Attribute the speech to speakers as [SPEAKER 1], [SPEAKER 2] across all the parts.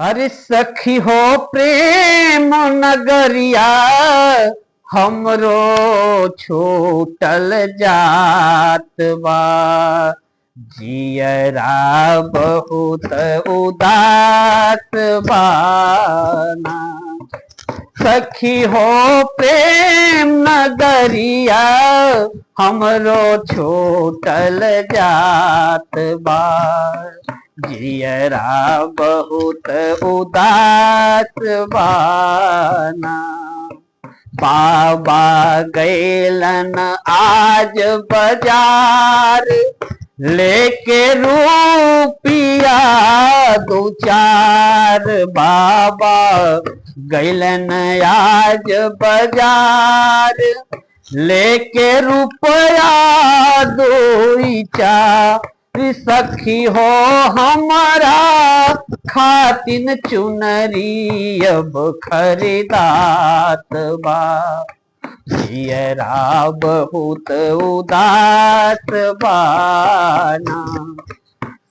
[SPEAKER 1] अरे सखी हो प्रेम नगरिया हमरो छूटल जात बा। जियरा बहुत उदास बाना। सखी हो प्रेम नगरिया हमरो छूटल जात बा। जियरा बहुत उदास बाना। बाबा गैलन आज बाजार लेके रूपिया दो चार। बाबा गैलन आज बाजार लेके रुपया दो चार। सखी हो हमारा खातिन चुनरी अब खरीदात बा। जियरा बहुत उदास बाना।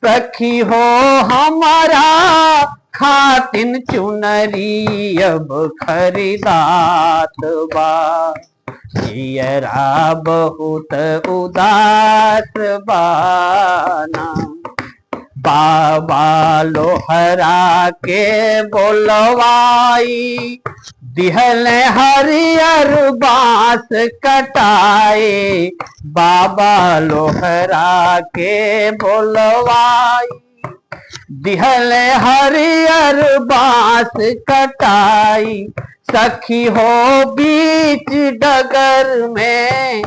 [SPEAKER 1] सखी हो हमारा खातिन चुनरी अब खरीदात बा। जियरा बहुत उदास बाना। बाबा लोहरा के बोलवाई दिहल हरियर बांस कटाए। बाबा लोहरा के बोलवाई दिहल हरियर बांस कटाई। सखी हो बीच डगर में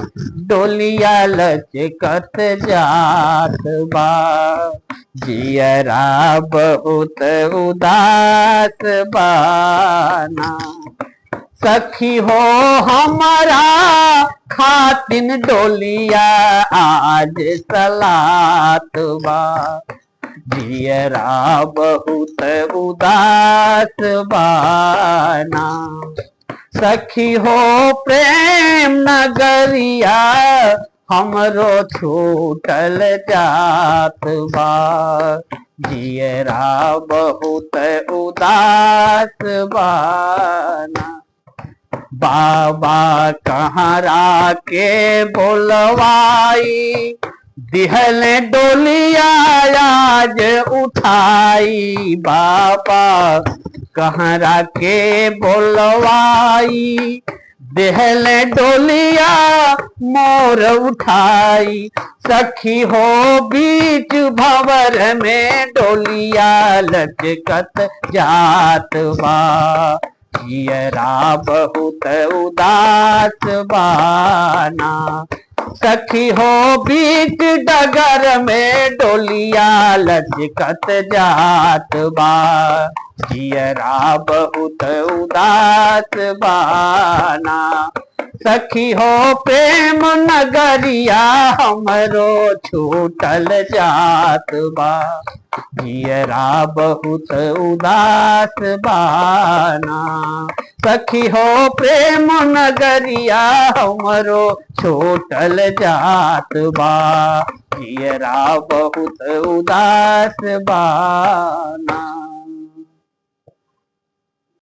[SPEAKER 1] डोलिया लचकत जात बा। जियरा बहुत उदास बाना। सखी हो हमारा खातिन डोलिया आज सलात बा। जियरा बहुत उदास बाना। सखी हो प्रेम नगरिया हमरो छूटल जात बा। जियरा बहुत उदास बाना। बाबा कहरा के बोलवाई दिहल डोलिया आज उठाई। बाबा कहरा के बोलवाई दिहल डोलिया मोर उठाई। सखी हो बीच भंवर में डोलिया लचकत जात बा। जियरा बहुत उदास बाना। सखी हो बीच डगर में डोलिया लचकत जात बा। जियरा बहुत उदास बाना। सखी हो प्रेम नगरिया हमरो छूटल जात बा। जियरा बहुत उदास बाना। सखी हो प्रेम नगरिया हमरो छूटल जात बा। जियरा बहुत उदास बाना।